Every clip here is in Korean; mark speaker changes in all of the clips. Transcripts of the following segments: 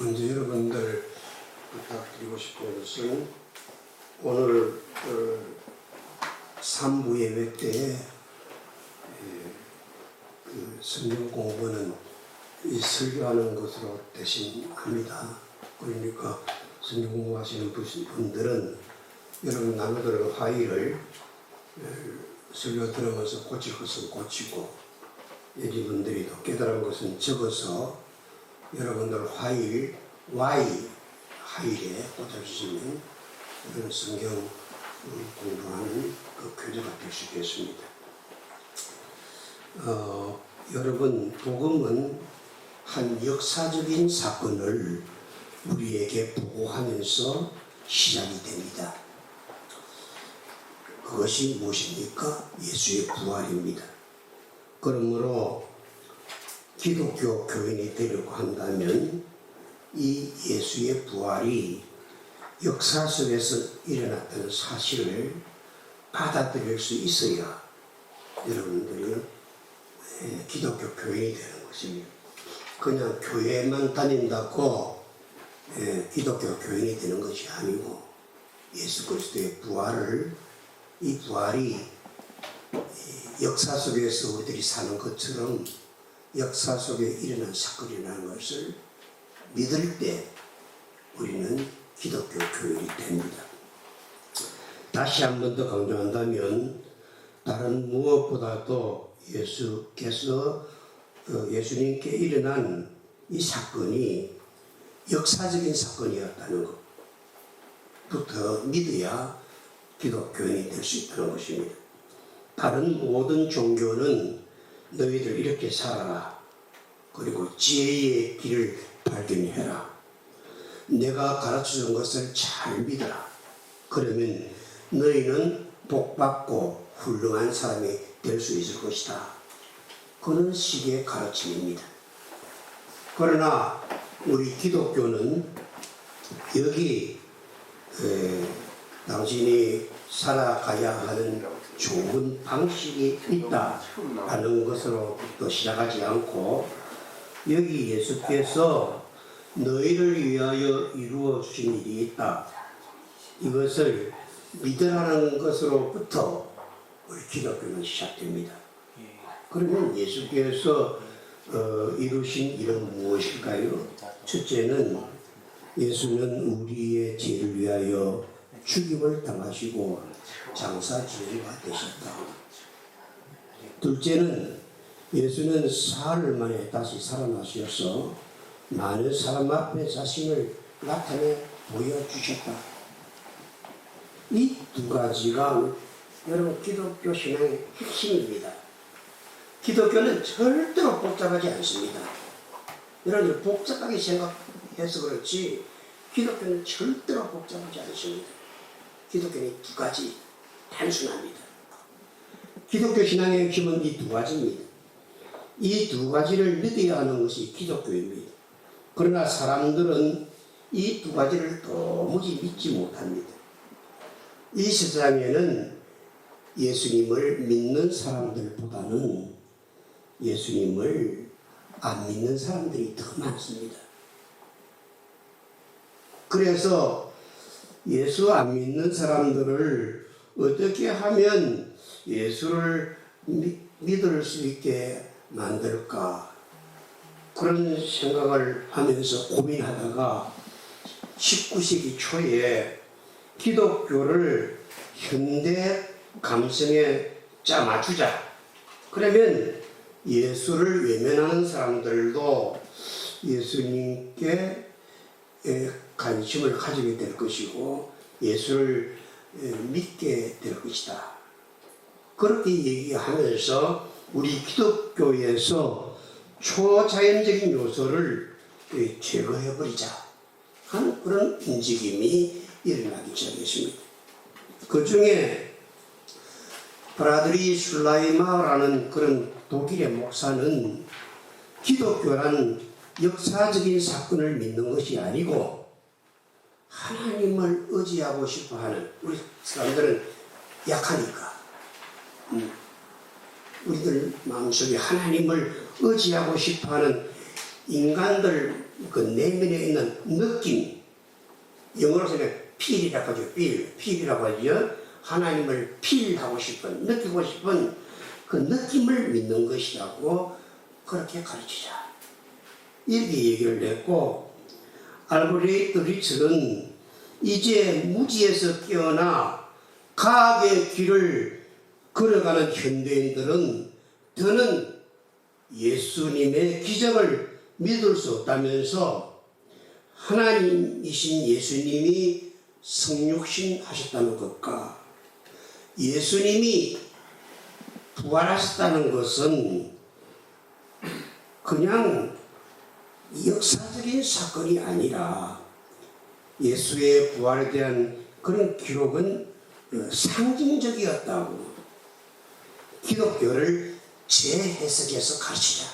Speaker 1: 먼저 여러분들 부탁드리고 싶은 것은 오늘 3부 예배 때에 그 성경 공부는 이 설교하는 것으로 대신합니다. 그러니까 성경 공부하시는 분들은 여러분 남들 화의를 설교 들으면서 고칠 것은 고치고 여러분들이 더 깨달은 것은 적어서 여러분들 화일 하일에 꽂아주시면 이런 성경 공부하는 그 교재가 될 수 있겠습니다. 여러분 복음은 한 역사적인 사건을 우리에게 보고하면서 시작이 됩니다. 그것이 무엇입니까? 예수의 부활입니다. 그러므로 기독교 교인이 되려고 한다면 이 예수의 부활이 역사 속에서 일어났다는 사실을 받아들일 수 있어야 여러분들이 기독교 교인이 되는 것입니다. 그냥 교회만 다닌다고 기독교 교인이 되는 것이 아니고 예수 그리스도의 이 부활이 역사 속에서 우리들이 사는 것처럼 역사 속에 일어난 사건이라는 것을 믿을 때 우리는 기독교 교인이 됩니다. 다시 한 번 더 강조한다면 다른 무엇보다도 예수님께 일어난 이 사건이 역사적인 사건이었다는 것부터 믿어야 기독교인이 될 수 있다는 것입니다. 다른 모든 종교는 너희들 이렇게 살아라. 그리고 지혜의 길을 발견해라. 내가 가르쳐준 것을 잘 믿어라. 그러면 너희는 복받고 훌륭한 사람이 될 수 있을 것이다. 그런 식의 가르침입니다. 그러나 우리 기독교는 여기 당신이 살아가야 하는 좋은 방식이 있다라는 것으로부터 시작하지 않고 여기 예수께서 너희를 위하여 이루어 주신 일이 있다. 이것을 믿으라는 것으로부터 우리 기독교는 시작됩니다. 그러면 예수께서 이루신 일은 무엇일까요? 첫째는 예수는 우리의 죄를 위하여 죽임을 당하시고 장사지혜가 되셨다. 둘째는 예수는 사흘 만에 다시 살아나셔서 많은 사람 앞에 자신을 나타내 보여주셨다. 이 두 가지가 여러분 기독교 신앙의 핵심입니다. 기독교는 절대로 복잡하지 않습니다. 여러분들 복잡하게 생각해서 그렇지 기독교는 절대로 복잡하지 않습니다. 기독교는 두 가지 단순합니다. 기독교 신앙의 핵심은 이 두 가지입니다. 이 두 가지를 믿어야 하는 것이 기독교입니다. 그러나 사람들은 이 두 가지를 도무지 믿지 못합니다. 이 세상에는 예수님을 믿는 사람들보다는 예수님을 안 믿는 사람들이 더 많습니다. 그래서 예수 안 믿는 사람들을 어떻게 하면 예수를 믿을 수 있게 만들까 그런 생각을 하면서 고민하다가 19세기 초에 기독교를 현대 감성에 짜맞추자. 그러면 예수를 외면하는 사람들도 예수님께 관심을 가지게 될 것이고 예수를 믿게 될 것이다. 그렇게 얘기하면서 우리 기독교에서 초자연적인 요소를 제거해버리자 하는 그런 움직임이 일어나기 시작했습니다. 그 중에 브라드리 슐라이마라는 그런 독일의 목사는 기독교라는 역사적인 사건을 믿는 것이 아니고 하나님을 의지하고 싶어하는 우리 사람들은 약하니까 우리들 마음속에 하나님을 의지하고 싶어하는 인간들 그 내면에 있는 느낌, 영어로 쓰면 필이라고 하죠. 필이라고 하죠. 하나님을 필하고 싶은, 느끼고 싶은 그 느낌을 믿는 것이라고 그렇게 가르치자. 이렇게 얘기를 했고, 알브레히트 리츠는 이제 무지에서 깨어나 과학의 길을 걸어가는 현대인들은 더는 예수님의 기적을 믿을 수 없다면서 하나님이신 예수님이 성육신 하셨다는 것과 예수님이 부활하셨다는 것은 그냥 역사적인 사건이 아니라 예수의 부활에 대한 그런 기록은 상징적이었다고 기독교를 재해석해서 가르치자.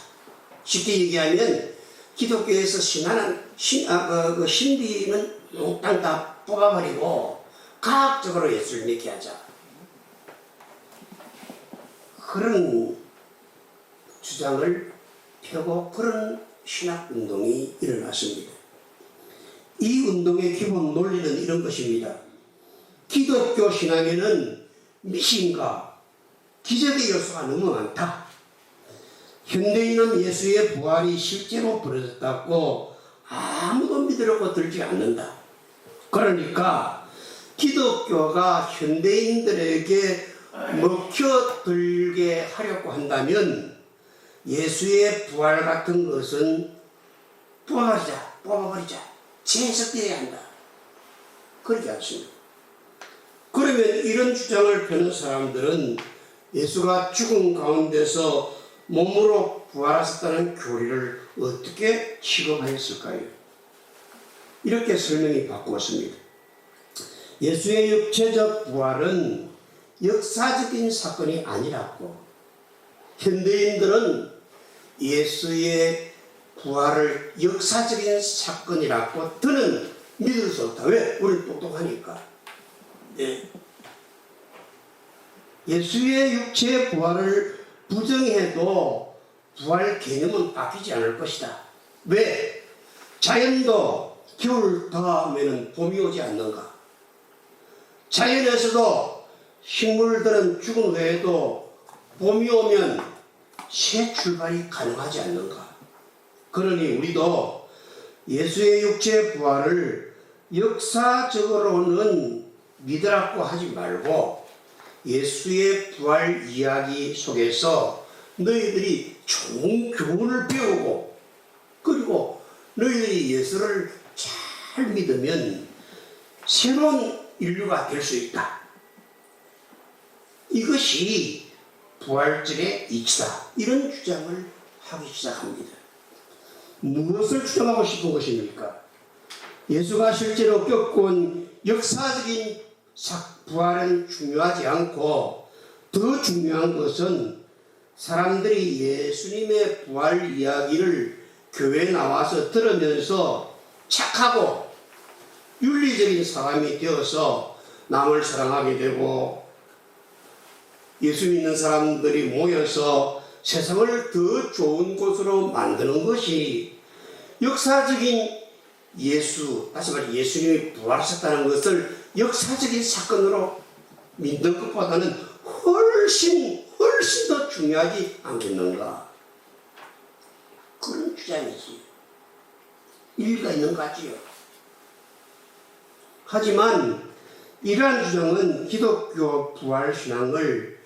Speaker 1: 쉽게 얘기하면 기독교에서 신비는 몽땅 다 뽑아버리고 과학적으로 예수를 믿게 하자. 그런 주장을 펴고 그런 신학운동이 일어났습니다. 이 운동의 기본 논리는 이런 것입니다. 기독교 신앙에는 미신과 기적의 요소가 너무 많다. 현대인은 예수의 부활이 실제로 벌어졌다고 아무도 믿으려고 들지 않는다. 그러니까 기독교가 현대인들에게 먹혀들게 하려고 한다면 예수의 부활 같은 것은 뽑아버리자. 재해석되어야 한다. 그렇게 하십니다. 그러면 이런 주장을 펴는 사람들은 예수가 죽은 가운데서 몸으로 부활하셨다는 교리를 어떻게 취급하였을까요? 이렇게 설명이 바꾸었습니다. 예수의 육체적 부활은 역사적인 사건이 아니라고, 현대인들은 예수의 부활을 역사적인 사건이라고 더는 믿을 수 없다. 왜? 우리는 똑똑하니까. 네. 예수의 육체의 부활을 부정해도 부활 개념은 바뀌지 않을 것이다. 왜? 자연도 겨울 다음에는 봄이 오지 않는가? 자연에서도 식물들은 죽은 후에도 봄이 오면 새 출발이 가능하지 않는가? 그러니 우리도 예수의 육체의 부활을 역사적으로는 믿으라고 하지 말고 예수의 부활 이야기 속에서 너희들이 좋은 교훈을 배우고 그리고 너희들이 예수를 잘 믿으면 새로운 인류가 될 수 있다. 이것이 부활절의 이치다. 이런 주장을 하기 시작합니다. 무엇을 주장하고 싶은 것입니까? 예수가 실제로 겪은 역사적인 부활은 중요하지 않고 더 중요한 것은 사람들이 예수님의 부활 이야기를 교회에 나와서 들으면서 착하고 윤리적인 사람이 되어서 남을 사랑하게 되고 예수 믿는 사람들이 모여서 세상을 더 좋은 곳으로 만드는 것이 역사적인 예수, 다시 말해 예수님이 부활하셨다는 것을 역사적인 사건으로 믿는 것보다는 훨씬 더 중요하지 않겠는가? 그런 주장이지. 일리가 있는 것 같지요. 하지만 이러한 주장은 기독교 부활신앙을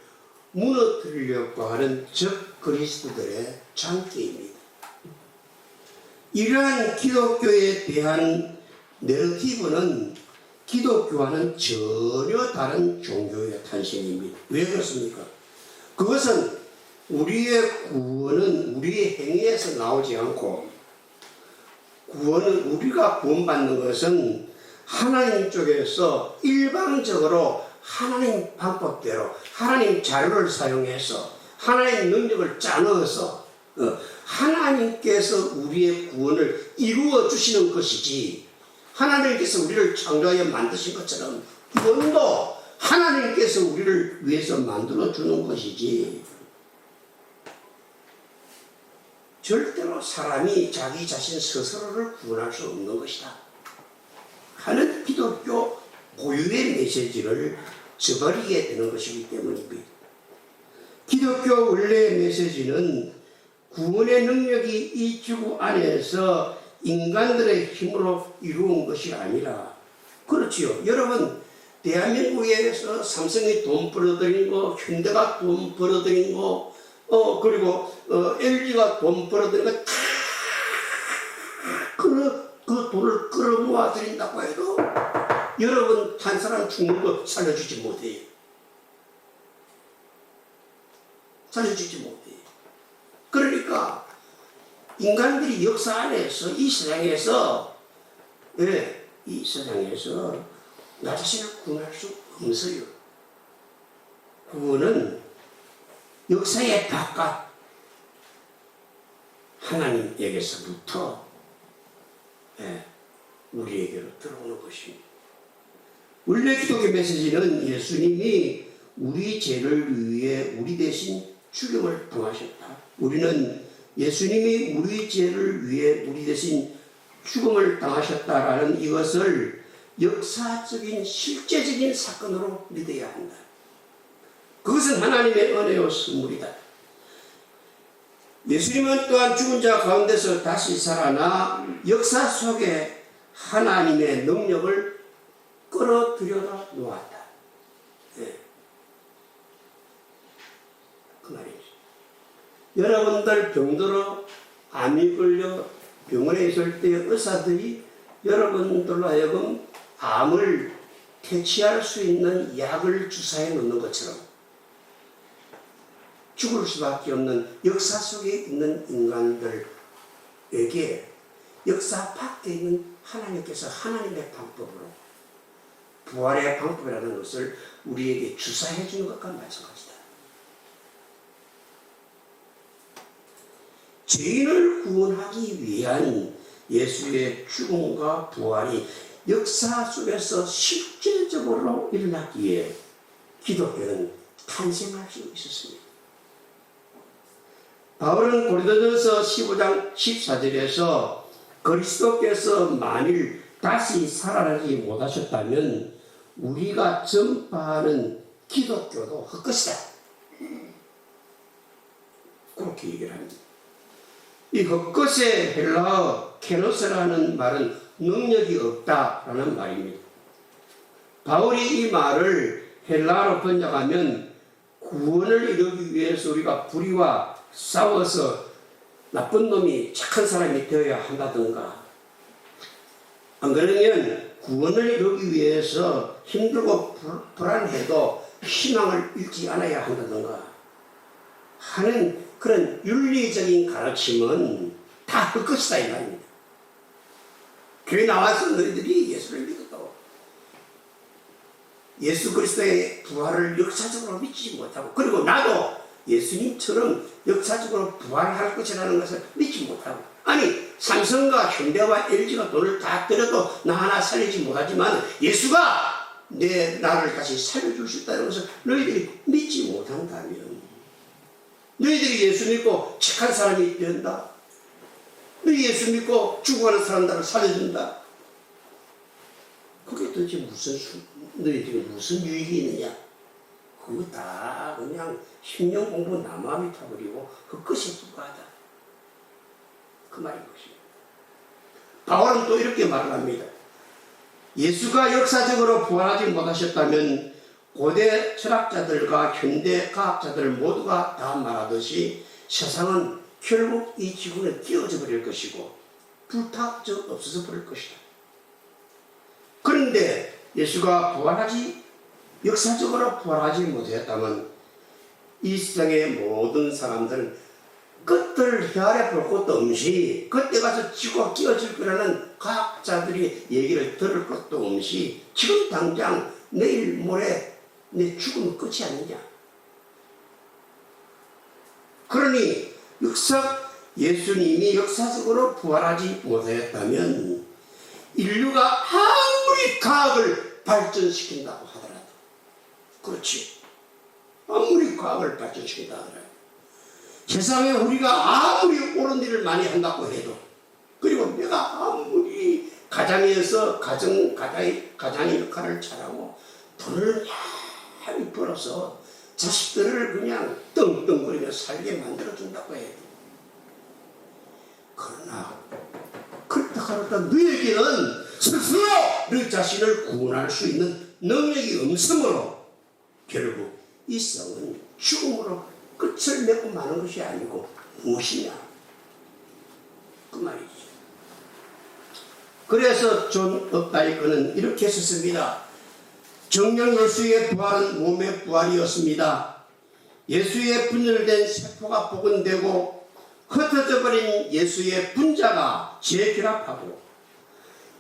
Speaker 1: 무너뜨리려고 하는 적그리스도들의 장기입니다. 이러한 기독교에 대한 내러티브는 기독교와는 전혀 다른 종교의 탄생입니다. 왜 그렇습니까? 그것은 우리의 구원은 우리의 행위에서 나오지 않고 구원은 우리가 구원받는 것은 하나님 쪽에서 일방적으로 하나님 방법대로 하나님 자료를 사용해서 하나님 능력을 짜넣어서 하나님께서 우리의 구원을 이루어 주시는 것이지 하나님께서 우리를 창조하여 만드신 것처럼 구원도 하나님께서 우리를 위해서 만들어 주는 것이지 절대로 사람이 자기 자신 스스로를 구원할 수 없는 것이다 하는 기독교 고유의 메시지를 저버리게 되는 것이기 때문입니다. 기독교 원래의 메시지는 구원의 능력이 이 지구 안에서 인간들의 힘으로 이루어온 것이 아니라, 그렇지요. 여러분, 대한민국에서 삼성이 돈 벌어들인 거, 현대가 돈 벌어들인 거, 그리고 LG가 돈 벌어들인 거 다 그 돈을 끌어모아 드린다고 해도 여러분 한 사람 죽는 거 살려주지 못해요. 살려주지 못해요. 그러니까 인간들이 역사 안에서 이 세상에서 이 세상에서 나 자신을 구원할 수 없어요. 구원은 역사의 바깥 하나님에게서부터 우리에게로 들어오는 것입니다. 원래 기독교 메시지는 예수님이 우리 죄를 위해 우리 대신 죽음을 당하셨다. 우리는 예수님이 우리 죄를 위해 우리 대신 죽음을 당하셨다라는 이것을 역사적인 실제적인 사건으로 믿어야 한다. 그것은 하나님의 은혜요 선물이다. 예수님은 또한 죽은 자 가운데서 다시 살아나 역사 속에 하나님의 능력을 끌어들여다 놓았다. 그 말이죠. 여러분들 병들어 암이 걸려 병원에 있을 때 의사들이 여러분들로 하여금 암을 퇴치할 수 있는 약을 주사해 놓는 것처럼 죽을 수밖에 없는 역사 속에 있는 인간들에게 역사 밖에 있는 하나님께서 하나님의 방법으로 부활의 방법이라는 것을 우리에게 주사해 주는 것과 마찬가지다. 죄인을 구원하기 위한 예수의 죽음과 부활이 역사 속에서 실제적으로 일어나기에 기독교는 탄생할 수 있었습니다. 바울은 고린도전서 15장 14절에서 그리스도께서 만일 다시 살아나지 못하셨다면 우리가 전파하는 기독교도 헛것이다. 그렇게 얘기를 합니다. 이 헛것의 헬라어 케노스라는 말은 능력이 없다라는 말입니다. 바울이 이 말을 헬라어로 번역하면 구원을 이루기 위해서 우리가 불의와 싸워서 나쁜 놈이 착한 사람이 되어야 한다든가, 안 그러면 구원을 이루기 위해서 힘들고 불안해도 희망을 잃지 않아야 한다든가 하는 그런 윤리적인 가르침은 다 헛것이다 이 말입니다. 교회 나와서 너희들이 예수를 믿었다고 예수 그리스도의 부활을 역사적으로 믿지 못하고, 그리고 나도 예수님처럼 역사적으로 부활할 것이라는 것을 믿지 못하고, 아니 삼성과 현대와 LG가 돈을 다 들여도 나 하나 살리지 못하지만 예수가 나를 다시 살려줄 수 있다는 것을 너희들이 믿지 못한다면, 너희들이 예수 믿고 착한 사람이 된다, 너희 예수 믿고 죽어가는 사람들을 살려준다, 그게 도대체 너희들이 무슨 유익이 있느냐? 그거 다 그냥 10년 공부 남아미 타버리고 헛것이 불과하다, 그 말인 것입니다. 바울은 또 이렇게 말을 합니다. 예수가 역사적으로 부활하지 못하셨다면 고대 철학자들과 현대 과학자들 모두가 다 말하듯이 세상은 결국 이 지구는 끼어져 버릴 것이고 불타져 없어져 버릴 것이다. 그런데 예수가 역사적으로 부활하지 못했다면 이 세상의 모든 사람들은 끝을 헤아려 볼 것도 없이, 그때 가서 지구가 끼어질 거라는 과학자들이 얘기를 들을 것도 없이 지금 당장 내일 모레 내 죽으면 끝이 아니냐. 그러니 예수님이 역사적으로 부활하지 못했다면 인류가 아무리 과학을 발전시킨다고 하더라도, 그렇지, 아무리 과학을 발전시킨다고 하더라도 세상에 우리가 아무리 옳은 일을 많이 한다고 해도, 그리고 내가 아무리 가장에서 가장의 역할을 잘하고 돈을 많이 벌어서 자식들을 그냥 떵떵거리며 살게 만들어준다고 해도, 그러나 그렇다 하더라도 너에게는 스스로 너 자신을 구원할 수 있는 능력이 없으므로 결국 이 성은 죽음으로 끝을 맺고 마는 것이 아니고 무엇이냐, 그 말이죠. 그래서 존 업다이커는 이렇게 썼습니다. 정녕 예수의 부활은 몸의 부활이었습니다. 예수의 분열된 세포가 복원되고 흩어져 버린 예수의 분자가 재결합하고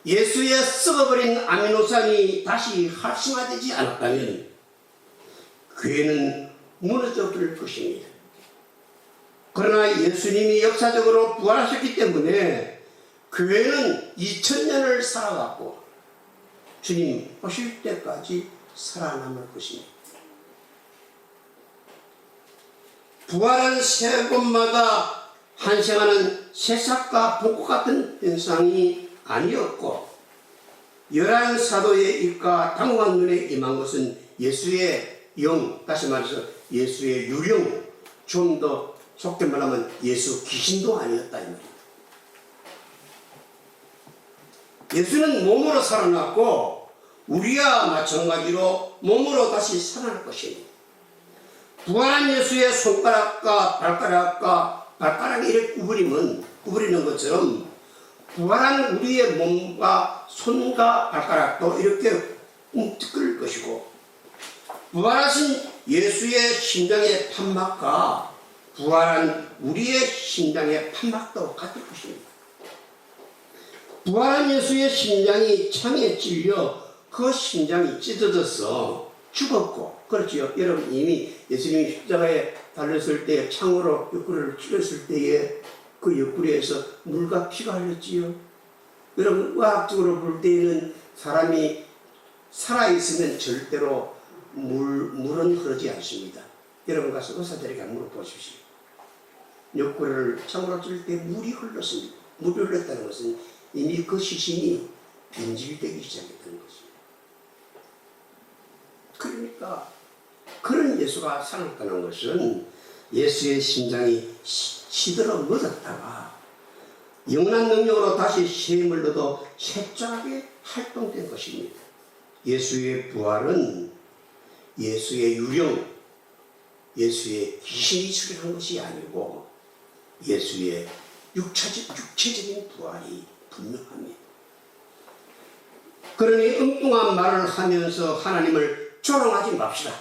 Speaker 1: 예수의 썩어버린 아미노산이 다시 활성화되지 않았다면 교회는 무너져 버릴 것입니다. 그러나 예수님이 역사적으로 부활하셨기 때문에 교회는 2000년을 살아왔고 주님 오실 때까지 살아남을 것입니다. 부활한 세 곳마다 환생하는 새싹과 벚꽃 같은 현상이 아니었고 11 사도의 입과 당황한 눈에 임한 것은 예수의 영, 다시 말해서 예수의 유령, 좀 더 속게 말하면 예수 귀신도 아니었다 이 말입니다. 예수는 몸으로 살아났고 우리와 마찬가지로 몸으로 다시 살아날 것입니다. 부활한 예수의 손가락과 발가락이 이렇게 구부리는 것처럼 부활한 우리의 몸과 손과 발가락도 이렇게 움츠릴 것이고 부활하신 예수의 심장의 판막과 부활한 우리의 심장의 판막도 같을 것입니다. 부활한 예수의 심장이 창에 찔려 그 심장이 찢어져서 죽었고, 그렇지요. 여러분 이미 예수님이 십자가에 달렸을 때 창으로 옆구리를 찔렀을 때에 그 옆구리에서 물과 피가 흘렸지요. 여러분 의학적으로 볼 때에는 사람이 살아있으면 절대로 물은 흐르지 않습니다. 여러분 가서 의사들에게 물어보십시오. 옆구리를 창으로 찔 때 물이 흘렀습니다. 물이 흘렀다는 것은 이미 그 시신이 변질되기 시작했다는 것입니다. 그러니까 그런 예수가 살았다는 것은 예수의 심장이 시들어 멎었다가 영원한 능력으로 다시 셈을 얻어 철저하게 활동된 것입니다. 예수의 부활은 예수의 유령, 예수의 귀신이 출현한 것이 아니고 예수의 육체적인 부활이 분명합니다. 그러니 엉뚱한 말을 하면서 하나님을 조롱하지 맙시다.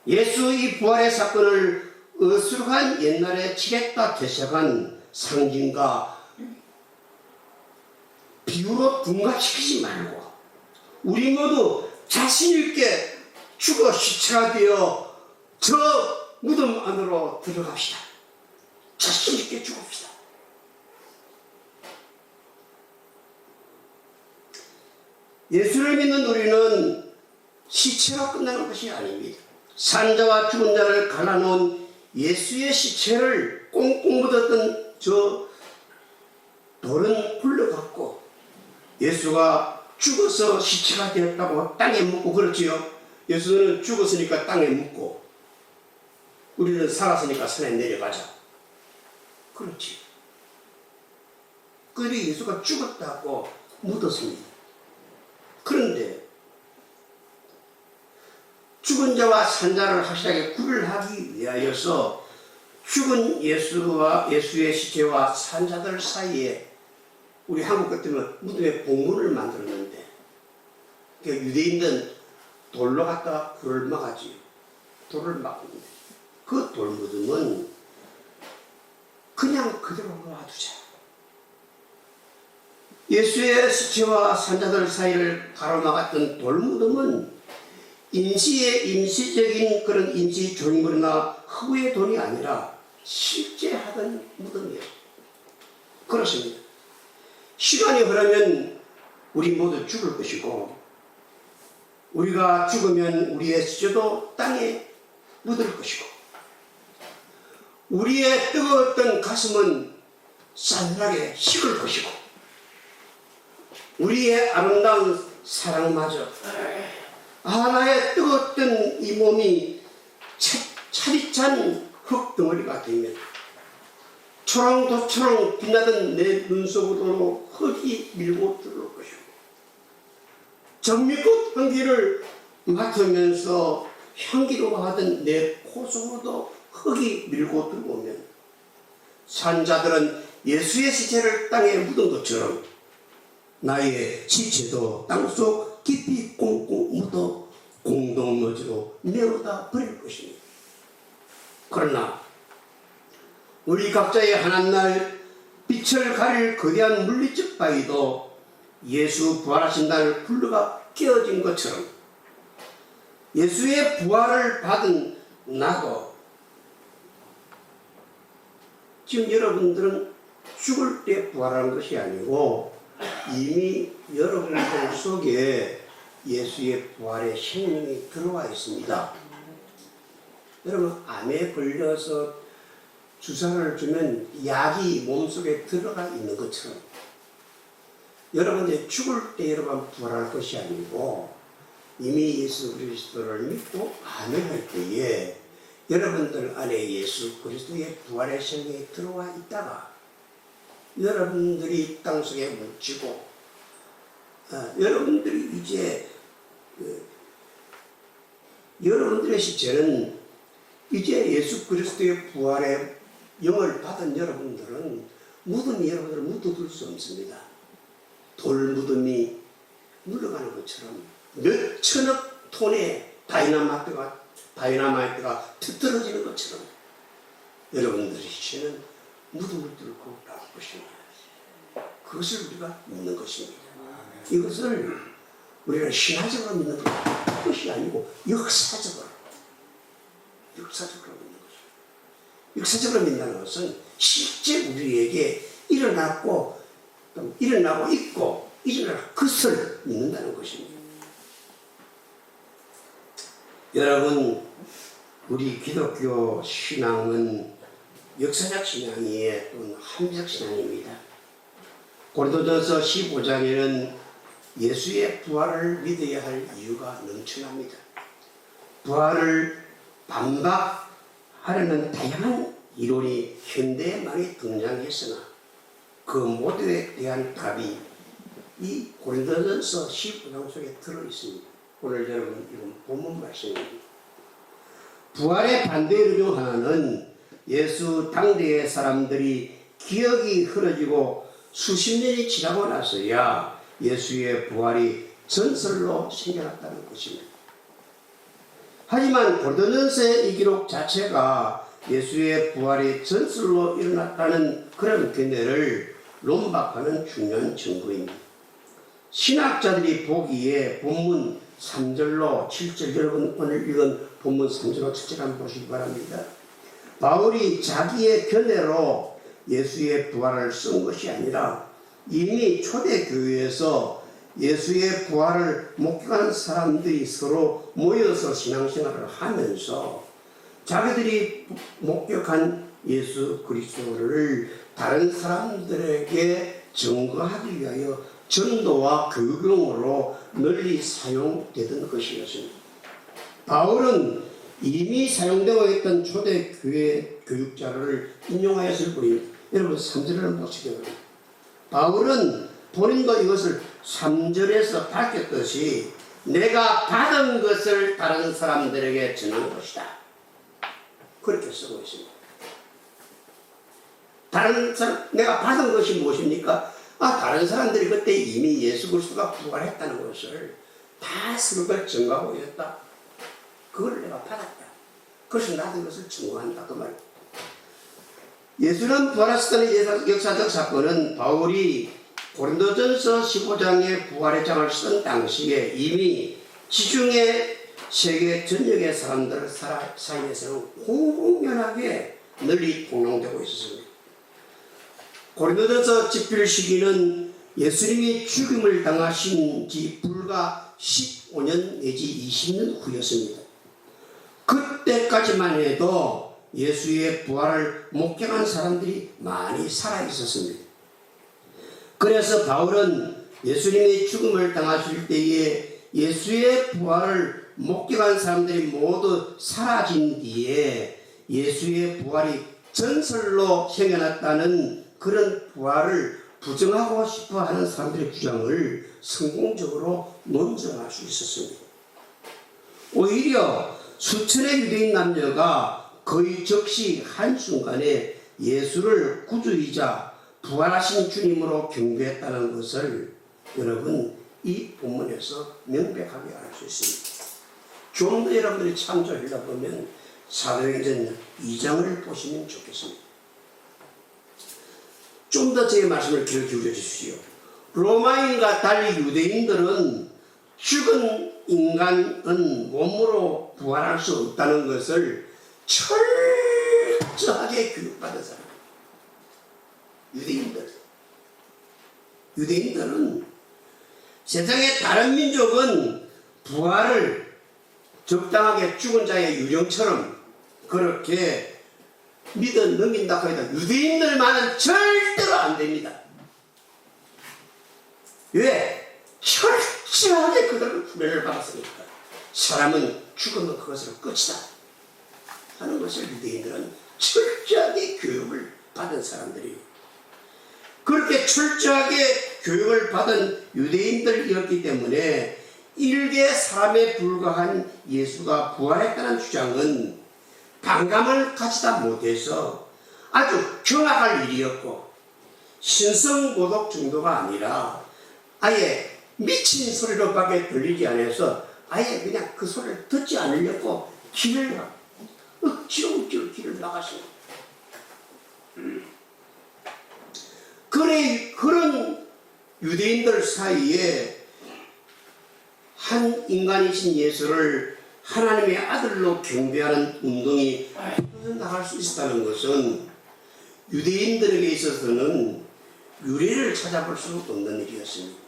Speaker 1: 예수 이 부활의 사건을 어수룩한 옛날에 칠했다 퇴색한 상징과 비유로 둔갑시키지 말고 우리 모두 자신있게 죽어 시체가 되어 저 무덤 안으로 들어갑시다. 자신있게 죽읍시다. 예수를 믿는 우리는 시체로 끝나는 것이 아닙니다. 산자와 죽은 자를 갈라놓은 예수의 시체를 꽁꽁 묻었던 저 돌은 굴러갔고 예수가 죽어서 시체가 되었다고 땅에 묻고 그렇지요. 예수는 죽었으니까 땅에 묻고 우리는 살았으니까 산에 내려가자. 그렇지. 그들이 예수가 죽었다고 묻었습니다. 그런데 죽은 자와 산자를 확실하게 구별하기 위하여서 죽은 예수의 시체와 산자들 사이에 우리 한국 같으면 무덤에 봉문을 만들었는데 유대인들은 돌로 갖다가 불을 막았지요. 돌을 막았는데 그 돌무덤은 그냥 그대로 놔두자. 예수의 시체와 산자들 사이를 가로막았던 돌무덤은 임시적인 그런 임시 조림물이나 허구의 돈이 아니라 실제 하던 무덤이에요. 그렇습니다. 시간이 흐르면 우리 모두 죽을 것이고 우리가 죽으면 우리의 시체도 땅에 묻을 것이고 우리의 뜨거웠던 가슴은 싸늘하게 식을 것이고 우리의 아름다운 사랑마저 나의 뜨거웠던 이 몸이 차디찬 흙덩어리가 되면 초롱도초롱 빛나던 내 눈속으로 흙이 밀고 들어올 것이고 전미꽃 향기를 맡으면서 향기로 하던 내 코 속으로도 흙이 밀고 들어오면 산자들은 예수의 시체를 땅에 묻은 것처럼 나의 지체도 땅속 깊이 꽁꽁 묻어 공동묘지로 메워다 버릴 것입니다. 그러나 우리 각자의 하나날 빛을 가릴 거대한 물리적 바위도 예수 부활하신 날 굴러가 깨어진 것처럼 예수의 부활을 받은 나도 지금 여러분들은 죽을 때 부활하는 것이 아니고 이미 여러분들 속에 예수의 부활의 생명이 들어와 있습니다. 여러분 암에 걸려서 주사를 주면 약이 몸속에 들어가 있는 것처럼 여러분들이 죽을 때 여러분 부활할 것이 아니고 이미 예수 그리스도를 믿고 아멘할 때에 여러분들 안에 예수 그리스도의 부활의 생명이 들어와 있다가 여러분들이 땅속에 묻히고 여러분들이 이제 여러분들의 시체는 이제 예수 그리스도의 부활의 영을 받은 여러분들은 무덤이 여러분들을 묻어둘 수 없습니다. 돌 무덤이 물러가는 것처럼 몇 천억 톤의 다이나마이트가 터뜨려지는 것처럼 여러분들의 시체는 무덤을 뚫고 나올 것입니다. 그것을 우리가 믿는 것입니다. 이것을 우리가 신화적으로 믿는 것이 아니고 역사적으로 믿는 것입니다. 역사적으로 믿는다는 것은 실제 우리에게 일어나고 있고 일어날 것을 믿는다는 것입니다. 여러분, 우리 기독교 신앙은 역사적 신앙이에요. 또는 합리적 신앙입니다. 고린도전서 15장에는 예수의 부활을 믿어야 할 이유가 넘쳐납니다. 부활을 반박하려는 다양한 이론이 현대에 많이 등장했으나 그 모두에 대한 답이 이 고린도전서 15장 속에 들어있습니다. 오늘 여러분 이건 본문 말씀입니다. 부활의 반대 이유 중 하나는 예수 당대의 사람들이 기억이 흐려지고 수십 년이 지나고 나서야 예수의 부활이 전설로 생겨났다는 것입니다. 하지만 고린도전서의 이 기록 자체가 예수의 부활이 전설로 일어났다는 그런 견해를 논박하는 중요한 증거입니다. 신학자들이 보기에 본문 3절로 7절, 여러분 오늘 읽은 본문 3절로 7절 한번 보시기 바랍니다. 바울이 자기의 견해로 예수의 부활을 쓴 것이 아니라 이미 초대교회에서 예수의 부활을 목격한 사람들이 서로 모여서 신앙생활을 하면서 자기들이 목격한 예수 그리스도를 다른 사람들에게 증거하기 위하여 전도와 교육용으로 널리 사용되던 것이었습니다. 바울은 이미 사용되고 있던 초대교회 교육자를 인용하였을 뿐입니다. 여러분 3절을 보시기 바랍니다. 바울은 본인도 이것을 3절에서 밝혔듯이 내가 받은 것을 다른 사람들에게 전하는 것이다. 그렇게 쓰고 있습니다. 다른 사람, 내가 받은 것이 무엇입니까? 다른 사람들이 그때 이미 예수 그리스도가 부활했다는 것을 다 서로가 증거하고 있었다. 그걸 내가 받았다. 그래서 나도 이것을 증거한다. 그 말. 예수는 부활하셨다는 역사적 사건은 바울이 고린도전서 15장의 부활의 장을 쓴 당시에 이미 지중해 세계 전역의 사람들 사이에서는 공공연하게 널리 통용되고 있었습니다. 고린도전서 집필 시기는 예수님이 죽임을 당하신 지 불과 15년 내지 20년 후였습니다. 그때까지만 해도 예수의 부활을 목격한 사람들이 많이 살아 있었습니다. 그래서 바울은 예수님의 죽음을 당하실 때에 예수의 부활을 목격한 사람들이 모두 사라진 뒤에 예수의 부활이 전설로 생겨났다는 그런 부활을 부정하고 싶어 하는 사람들의 주장을 성공적으로 논증할 수 있었습니다. 오히려 수천의 유대인 남녀가 거의 즉시 한순간에 예수를 구주이자 부활하신 주님으로 경배했다는 것을 여러분 이 본문에서 명백하게 알 수 있습니다. 좀 더 여러분들이 참조하려고 보면 사도행전 2장을 보시면 좋겠습니다. 좀 더 제 말씀을 귀 기울여 주십시오. 로마인과 달리 유대인들은 죽은 인간은 몸으로 부활할 수 없다는 것을 철저하게 교육받은 사람. 유대인들은 세상의 다른 민족은 부활을 적당하게 죽은 자의 유령처럼 그렇게 믿어 넘긴다고 해도 유대인들만은 절대로 안 됩니다. 왜? 철저하게 그들은 훈련을 받았으니까. 사람은 죽으면 그것으로 끝이다 하는 것을 유대인들은 철저하게 교육을 받은 사람들이에요. 그렇게 철저하게 교육을 받은 유대인들이었기 때문에 일개 사람에 불과한 예수가 부활했다는 주장은 반감을 가지다 못해서 아주 경악할 일이었고 신성모독 정도가 아니라 아예 미친 소리로밖에 들리지 않아서 아예 그냥 그 소리를 듣지 않으려고 억지로 길을 나가시는 그런 유대인들 사이에 한 인간이신 예수를 하나님의 아들로 경배하는 운동이 나갈 수 있었다는 것은 유대인들에게 있어서는 유래를 찾아볼 수 없는 일이었습니다.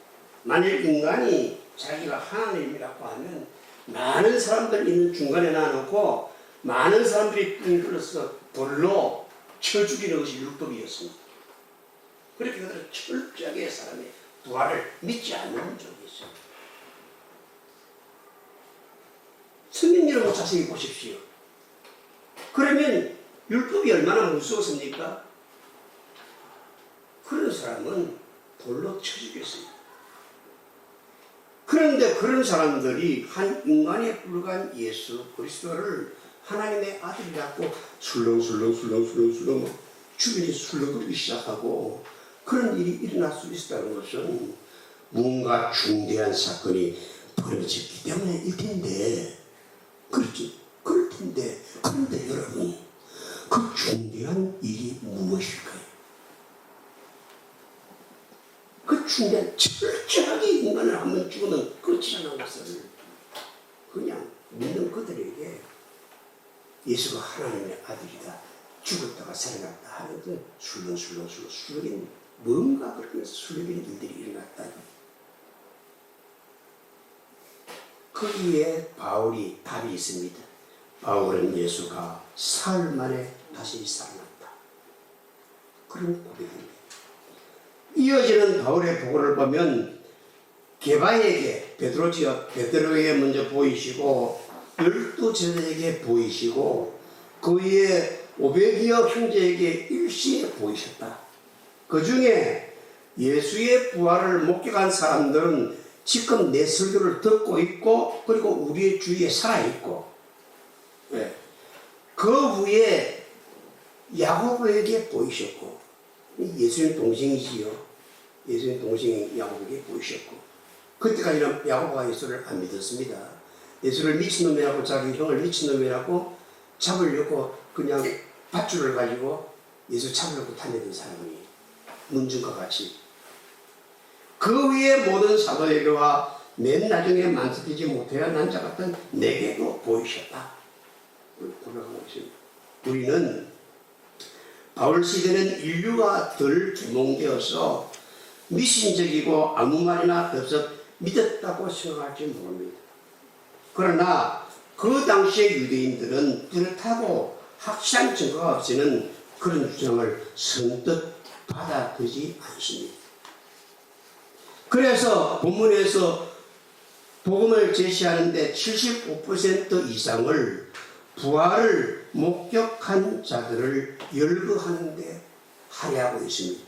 Speaker 1: 만일 인간이 자기가 하나님이라고 하면 많은 사람들 있는 중간에 놔놓고 많은 사람들이 삥 둘러서 돌로 쳐 죽이는 것이 율법이었습니다. 그렇게 그들은 철저하게 사람의 부활을 믿지 않는 적이 있습니다. 성경 여러분 자세히 보십시오. 그러면 율법이 얼마나 무서웠습니까? 그런 사람은 돌로 쳐 죽였습니다. 그런데 그런 사람들이 한 인간에 불과한 예수 그리스도를 하나님의 아들이라고 술렁술렁 주변이 술렁거리기 시작하고 그런 일이 일어날 수 있다는 것은 뭔가 중대한 사건이 벌어졌기 때문일 텐데 그렇지. 그럴 텐데 그런데 여러분 그 중대한 일이 무엇일까요? 그 중대한 철저하게 인간을 한번 죽으면 끝이 나는 것을 그냥 믿는 그들에게 예수가 하나님의 아들이다 죽었다가 살아났다 하는 그 술렁이는 뭔가 그러면서 술렁이는 일들이 일어났다. 거기에 바울이 답이 있습니다. 바울은 예수가 사흘 만에 다시 살아났다. 그런 고백입니다. 이어지는 바울의 보고를 보면 게바에게 베드로에게 먼저 보이시고 12 제자에게 보이시고 그 위에 500여 형제에게 일시에 보이셨다. 그 중에 예수의 부활을 목격한 사람들은 지금 내 설교를 듣고 있고 그리고 우리의 주위에 살아있고 그 위에 야고보에게 보이셨고 예수님 동생이지요. 예수님 동생이 야고보에게 보이셨고 그때까지는 야고보가 예수를 안 믿었습니다. 예수를 미친놈이라고 자기 형을 미친놈이라고 잡으려고 그냥 밧줄을 가지고 예수 잡으려고 다니던 사람이 문중과 같이 그 위에 모든 사도에게와 맨 나중에 만족되지 못해야 난자 같은 내게도 보이셨다. 고백하고 있습니다. 우리는 바울 시대는 인류가 덜 계몽되어서 미신적이고 아무 말이나 덥석 믿었다고 생각할지 모릅니다. 그러나 그 당시의 유대인들은 뚜렷하고 확실한 증거가 없이는 그런 주장을 선뜻 받아들이지 않습니다. 그래서 본문에서 복음을 제시하는데 75% 이상을 부활을 목격한 자들을 열거하는 데 할애하고 있습니다.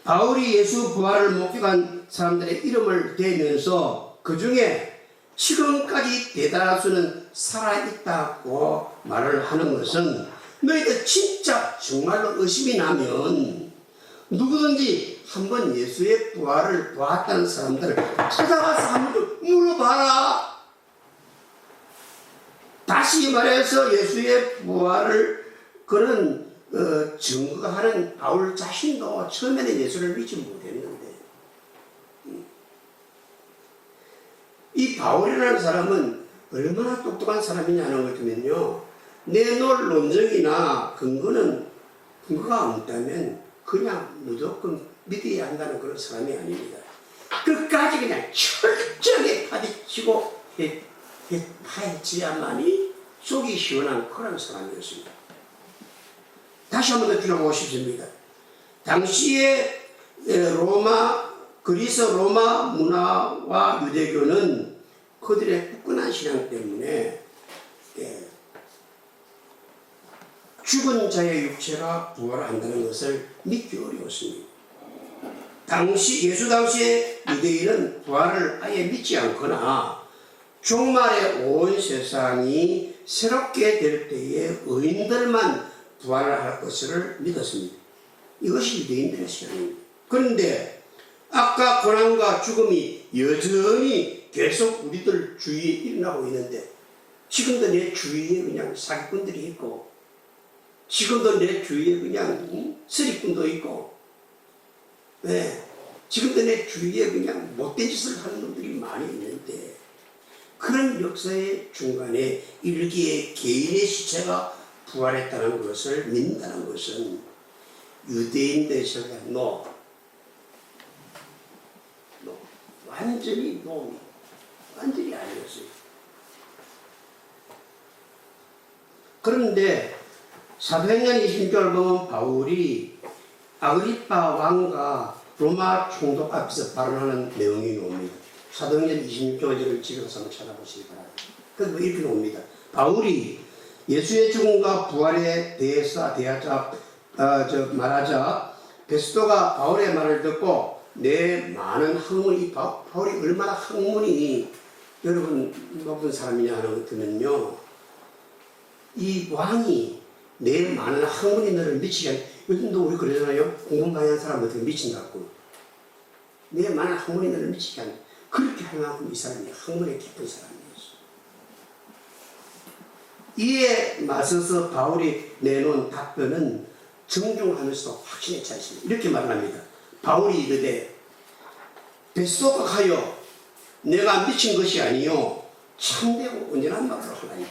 Speaker 1: 바울이 예수 부활을 목격한 사람들의 이름을 대면서 그 중에 지금까지 대단할 수는 살아있다고 말을 하는 것은 너희들 진짜 정말로 의심이 나면 누구든지 한번 예수의 부활을 보았다는 사람들을 찾아가서 한번 물어봐라. 다시 말해서 예수의 부활을 그런 증거하는 바울 자신도 처음에는 예수를 믿지 못했는데, 이 바울이라는 사람은 얼마나 똑똑한 사람이냐는 걸 보면요, 내놓을 논증이나 근거가 없다면 그냥 무조건 믿어야 한다는 그런 사람이 아닙니다. 끝까지 그냥 철저하게 파헤치고 파헤쳐야만이 속이 시원한 그런 사람이었습니다. 다시 한 번 더 들어보고 싶습니다. 당시에 그리스 로마 문화와 유대교는 그들의 굳건한 신앙 때문에 죽은 자의 육체가 부활한다는 것을 믿기 어려웠습니다. 예수 당시에 유대인은 부활을 아예 믿지 않거나 종말에 온 세상이 새롭게 될 때에 의인들만 부활을 할 것을 믿었습니다. 이것이 유대인들의 신앙입니다. 그런데 아까 고난과 죽음이 여전히 계속 우리들 주위에 일어나고 있는데, 지금도 내 주위에 그냥 사기꾼들이 있고, 지금도 내 주위에 그냥 쓰리꾼도 있고, 지금도 내 주위에 그냥 못된 짓을 하는 놈들이 많이 있는데, 그런 역사의 중간에 일기에 개인의 시체가 부활했다는 것을 믿는다는 것은 유대인들에서 완전히 아니었어요. 그런데 사도행전 26절 보면 바울이 아그리빠 왕과 로마 총독 앞에서 발언하는 내용이 나옵니다. 사도행전 26절을 집에 가서 한번 찾아보시기 바랍니다. 그래서 이렇게 나옵니다. 바울이 예수의 죽음과 부활에 대해서 말하자 베스토가 바울의 말을 듣고 내 많은 학문이, 바울이 얼마나 학문이 여러분 높은 사람이냐 하는 것 들면요, 이 왕이 내 많은 학문이 너를 미치게 하는, 요즘도 우리 그러잖아요. 공부 많이 한 사람 어떻게 미친다고. 내 많은 학문이 너를 미치게 하는, 그렇게 할 만큼 이 사람이 학문에 깊은 사람이었어. 이에 맞서서 바울이 내놓은 답변은 정중하면서도 확신에 차 있습니다. 이렇게 말합니다. 바울이 이르되 베스토가 가요, 내가 미친 것이 아니요 참되고 온전한 말을 하나이다.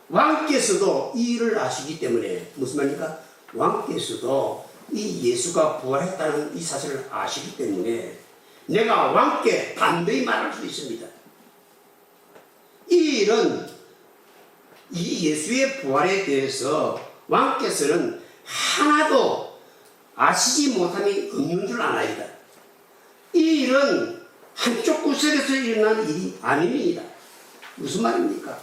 Speaker 1: 왕께서도 이 일을 아시기 때문에, 무슨 말입니까? 왕께서도 이 예수가 부활했다는 이 사실을 아시기 때문에 내가 왕께 반드시 말할 수 있습니다. 이 일은, 이 예수의 부활에 대해서 왕께서는 하나도 아시지 못함이 없는 줄 아나이다. 이 일은 한쪽 구석에서 일어난 일이 아닙니다. 무슨 말입니까?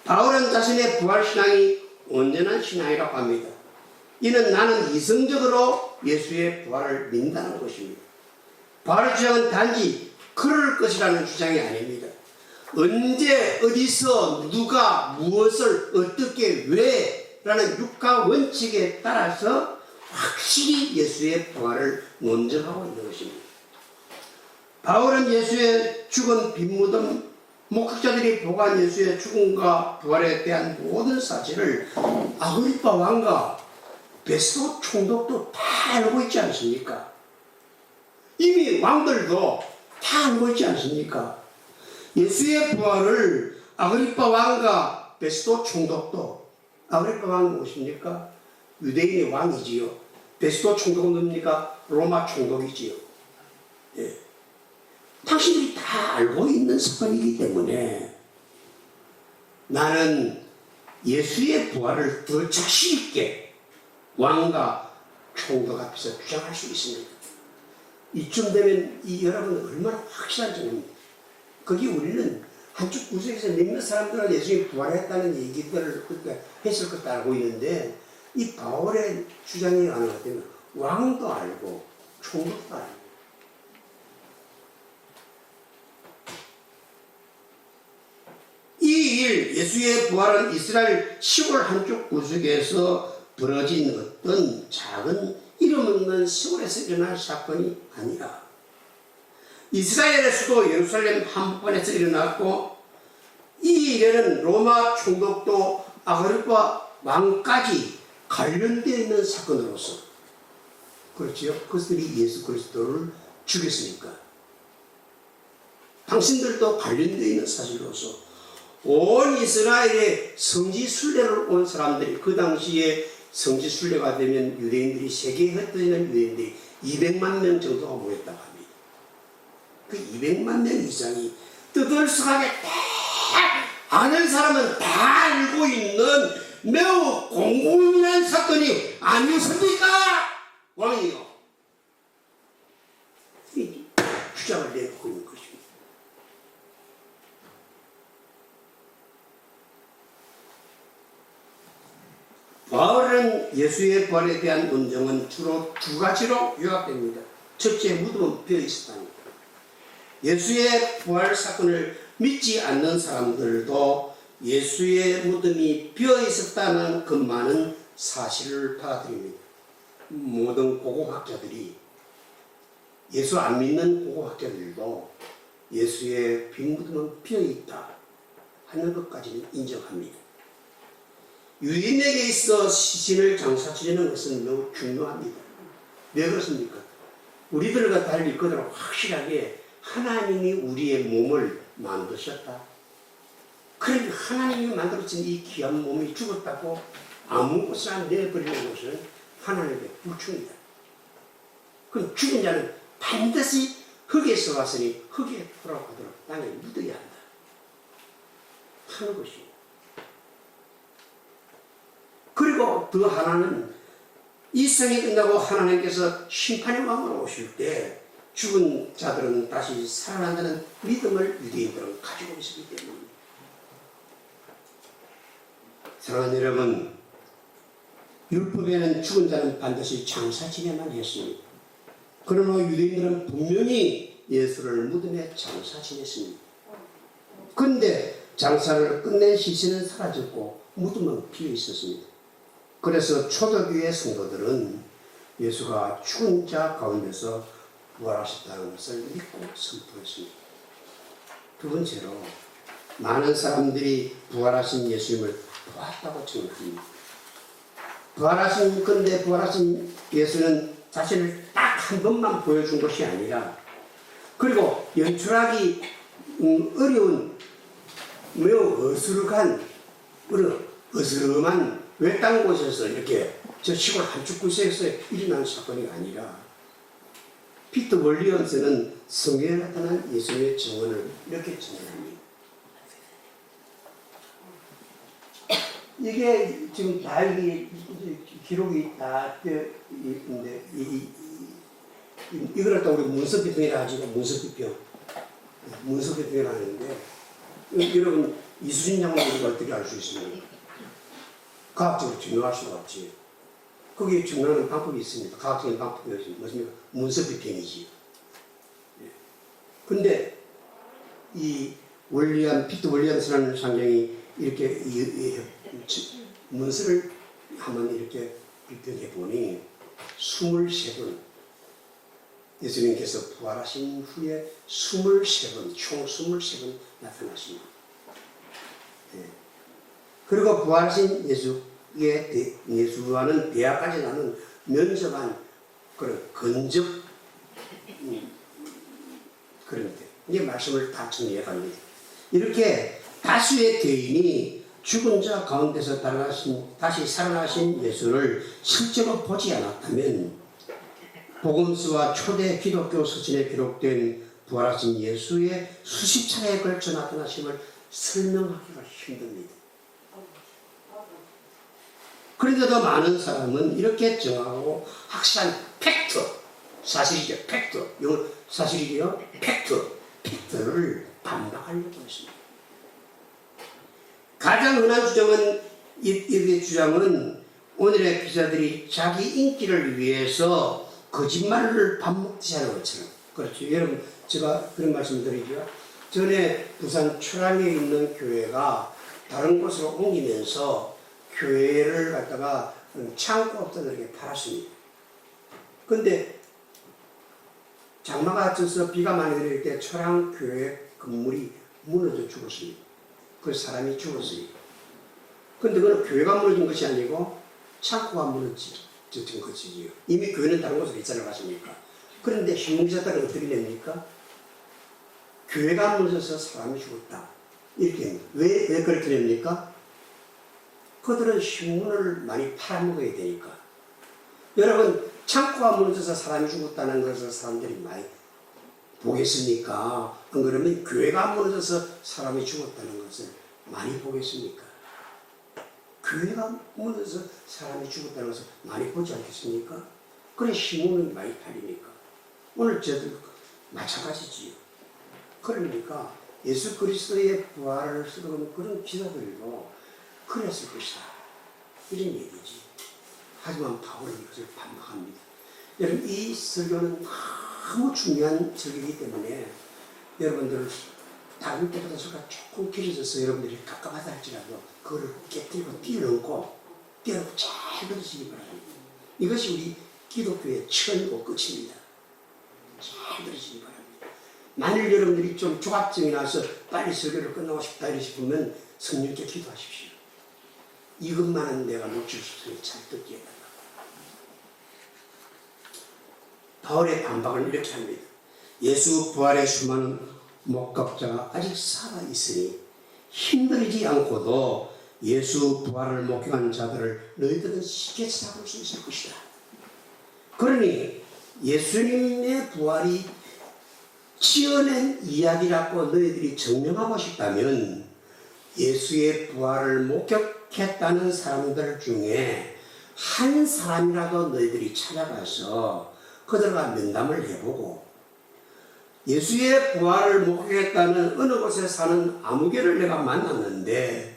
Speaker 1: 바울은 자신의 부활신앙이 온전한 신앙이라고 합니다. 이는 나는 이성적으로 예수의 부활을 믿는다는 것입니다. 부활의 주장은 단지 그럴 것이라는 주장이 아닙니다. 언제, 어디서, 누가, 무엇을, 어떻게, 왜 라는 육가 원칙에 따라서 확실히 예수의 부활을 논증하고 있는 것입니다. 바울은 예수의 죽은 빈무덤, 목격자들이 보고한 예수의 죽음과 부활에 대한 모든 사실을 아그리빠 왕과 베스토 총독도 다 알고 있지 않습니까? 이미 왕들도 다 알고 있지 않습니까? 예수의 부활을 아그리빠 왕과 베스토 총독도, 아그리빠 왕은 무엇입니까? 유대인의 왕이지요. 베스토 총독은 뭡니까? 로마 총독이지요. 예. 당신들이 다 알고 있는 사건이기 때문에 나는 예수의 부활을 더 자신 있게 왕과 총독 앞에서 주장할 수 있습니다. 이쯤 되면 여러분 얼마나 확실한 점입니다. 거기 우리는 한쪽 구석에서 몇몇 사람들은 예수님이 부활했다는 얘기들을 그때 했을 것도 알고 있는데 이 바울의 주장이 가능하기 때문에 왕도 알고 총독도 알고 이 일 예수의 부활은 이스라엘 시골 한쪽 구석에서 벌어진 어떤 작은 이름 없는 시골에서 일어난 사건이 아니라 이스라엘의 수도 예루살렘 한복판에서 일어났고 이 일에는 로마 총독도 아그리파 왕까지 관련되어 있는 사건으로서 그렇지요. 그것들이 예수 그리스도를 죽였으니까 당신들도 관련되어 있는 사실로서 온 이스라엘의 성지 순례를 온 사람들이 그 당시에 성지 순례가 되면 유대인들이 세계에 흩어지는 유대인들이 200만 명 정도가 모였다고 합니다. 그 200만 명 이상이 뜨들썩하게 다 아는 사람은 다 알고 있는 매우 공공연한 사건이 아니었습니까? 왕이요. 이 주장을 내놓고 있는 것입니다. 바울은 예수의 부활에 대한 논쟁은 주로 두 가지로 요약됩니다. 첫째, 무덤은 비어 있었다는 것. 예수의 부활 사건을 믿지 않는 사람들도 예수의 무덤이 비어 있었다는 것만은 사실을 받아들입니다. 모든 고고학자들이 예수 안 믿는 고고학자들도 예수의 빈 무덤은 비어 있다 하는 것까지는 인정합니다. 유대인에게 있어 시신을 장사 지내는 것은 매우 중요합니다. 왜 그렇습니까? 우리들과 달리 그들은 확실하게 하나님이 우리의 몸을 만드셨다. 그런데 하나님이 만들어진 이 귀한 몸이 죽었다고 아무 곳이나 내버리는 것은 하나님의 불충이다. 그럼 죽은 자는 반드시 흙에서 왔으니 흙에 돌아가도록 땅에 묻어야 한다 하는 것이에요. 그리고 더 하나는 이 생이 끝나고 하나님께서 심판의 왕으로 오실 때 죽은 자들은 다시 살아난다는 믿음을 유대인들은 가지고 있었기 때문입니다. 사랑하는 여러분, 율법에는 죽은 자는 반드시 장사 지내만 했습니다. 그러나 유대인들은 분명히 예수를 무덤에 장사 지냈습니다. 그런데 장사를 끝낸 시신은 사라졌고 무덤은 비어 있었습니다. 그래서 초대교회 성도들은 예수가 죽은 자 가운데서 부활하셨다는 것을 믿고 선포했습니다. 두 번째로 많은 사람들이 부활하신 예수님을 보았다고 증언합니다. 부활하신 예수는 자신을 딱 한 번만 보여준 것이 아니라 그리고 연출하기 어려운 매우 어수룩한 어스름한 외딴 곳에서 이렇게 저 시골 한쪽 구석에서 일어난 사건이 아니라 피터 월리엄스는 성경에 나타난 예수님의 증언을 이렇게 증언합니다. 이게 지금 다 기록이 다 있는데 이걸 갖다 우리 문서비평이라 하죠. 문서비평이라 하는데 여러분 이수진 장로는 이걸 어떻게 알 수 있습니까? 과학적으로 증명할 수가 없지. 거기에 증명하는 방법이 있습니다. 과학적인 방법이 있습니다. 문서비평이지. 근데 이 피터 월리엄스라는 상경이 이렇게 문서를 한번 이렇게 비평해 보니 23번 예수님께서 부활하신 후에 23번, 총 23번 나타나십니다. 그리고 부활하신 예수와는 대화까지 나눈 면접한 그런 근접 그런데 이 말씀을 다 정리해 갑니다. 이렇게 다수의 교인이 죽은 자 가운데서 다시 살아나신 예수를 실제로 보지 않았다면 복음서와 초대 기독교 서신에 기록된 부활하신 예수의 수십 차례에 걸쳐 나타나심을 설명하기가 힘듭니다. 그런데도 많은 사람은 이렇게 정하고 확실한 팩트, 사실이죠. 팩트. 영어 사실이죠. 팩트를 반박하려고 했습니다. 가장 흔한 주장은 이 주장은 오늘의 기자들이 자기 인기를 위해서 거짓말을 밥 먹듯이 하는 것처럼. 그렇죠. 여러분, 제가 그런 말씀 드리죠. 전에 부산 철암에 있는 교회가 다른 곳으로 옮기면서 교회를 갖다가 창고 업자들에게 팔았습니다. 근데 장마가 쪄서 비가 많이 내릴 때 철암 교회 건물이 무너져 죽었습니다. 그 사람이 죽었어요. 근데 그건 교회가 무너진 것이 아니고 창고가 무너진 것이지요. 이미 교회는 다른 곳으로 이사를 갔습니까? 그런데 신문기자들은 어떻게 냅니까? 교회가 무너져서 사람이 죽었다. 이렇게 합니다. 왜 그렇게 냅니까? 그들은 신문을 많이 팔아먹어야 되니까. 여러분, 창고가 무너져서 사람이 죽었다는 것을 사람들이 많이 보겠습니까? 안 그러면 교회가 무너져서 사람이 죽었다는 것을 많이 보겠습니까? 교회가 무너져서 사람이 죽었다는 것을 많이 보지 않겠습니까? 그래 신문은 많이 팔리니까. 오늘 저도 마찬가지지요. 그러니까 예수 그리스도의 부활을 쓰는 그런 기사들도 그랬을 것이다. 이런 얘기지. 하지만 바울은 이것을 반박합니다. 여러분, 이 설교는 너무 중요한 설교이기 때문에 여러분들 다른 때보다 설교가 조금 길어져서 여러분들이 깝깝하다 할지라도 그거를 깨뜨리고 뛰어넘고 잘 들으시기 바랍니다. 이것이 우리 기독교의 처음이고 끝입니다. 잘 들으시기 바랍니다. 만일 여러분들이 좀 조각증이 나서 빨리 설교를 끝나고 싶다 이러시면 성령께 기도하십시오. 이것만은 내가 놓칠 수 없으니 잘 듣게 해달라. 바울의 반박은 이렇게 합니다. 예수 부활의 수많은 목격자가 아직 살아있으니 힘들지 않고도 예수 부활을 목격한 자들을 너희들은 쉽게 찾아볼 수 있을 것이다. 그러니 예수님의 부활이 지어낸 이야기라고 너희들이 증명하고 싶다면 예수의 부활을 목격했다는 사람들 중에 한 사람이라도 너희들이 찾아가서 그들과 면담을 해보고 예수의 부활을 목격했다는 어느 곳에 사는 아무개를 내가 만났는데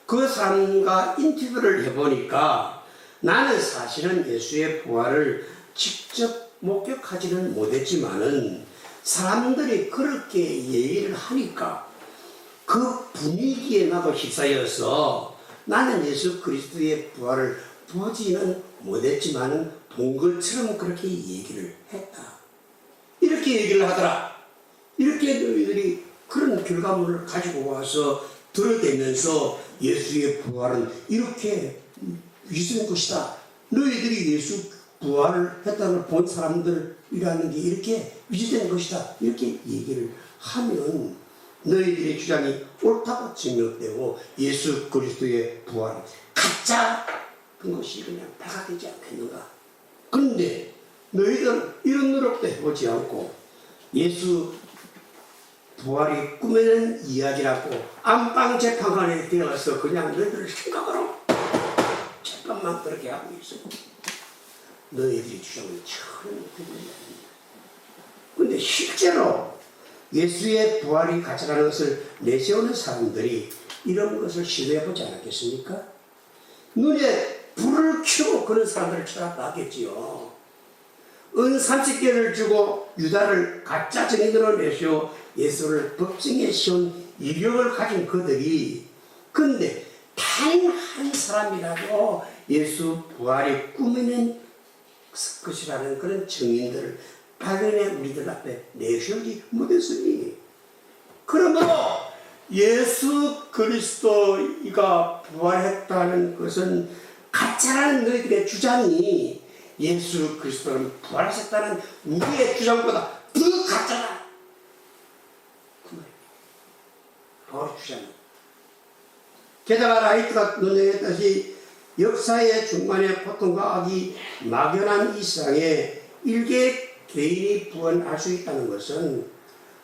Speaker 1: 그 사람과 인터뷰를 해보니까 나는 사실은 예수의 부활을 직접 목격하지는 못했지만은 사람들이 그렇게 얘기를 하니까 그 분위기에 나도 휩싸여서 나는 예수 그리스도의 부활을 보지는 못했지만은 본 것처럼 그렇게 얘기를 했다. 이렇게 얘기를 하더라. 이렇게 너희들이 그런 결과물을 가지고 와서 들어대면서 예수의 부활은 이렇게 위선한 것이다. 너희들이 예수 부활을 했다는 걸 본 사람들이라는 게 이렇게 위선된 것이다. 이렇게 얘기를 하면 너희들의 주장이 옳다고 증명되고 예수 그리스도의 부활은 가짜 그 것이 그냥 발각되지 않겠는가. 그런데 너희들은 이런 노력도 해보지 않고 예수 부활이 꾸며낸 이야기라고 안방 재판관에 되어서 그냥 너희들 생각으로 재판만 그렇게 하고 있어. 너희들이 주장은 전혀 되는 게 아닙니다. 그런데 실제로 예수의 부활이 가짜라는 것을 내세우는 사람들이 이런 것을 시도해보지 않았겠습니까? 눈에 불을 켜고 그런 사람들을 쳐다봤겠지요. 은 30개를 주고 유다를 가짜 증인으로 내세워 예수를 법정에 씌운 이력을 가진 그들이 근데 단 한 사람이라도 예수 부활이 꾸며낸 것이라는 그런 증인들을 발견해 우리들 앞에 내세우지 못했으니 그러므로 예수 그리스도가 부활했다는 것은 가짜라는 너희들의 주장이 예수 그리스도는 부활하셨다는 우리의 주장보다 더 가짜다. 그 말입니다. 바울의 주장은. 게다가 라이트가 논쟁했듯이 역사의 중간에 고통과 악이 막연한 이 세상에 일개 개인이 구원할 수 있다는 것은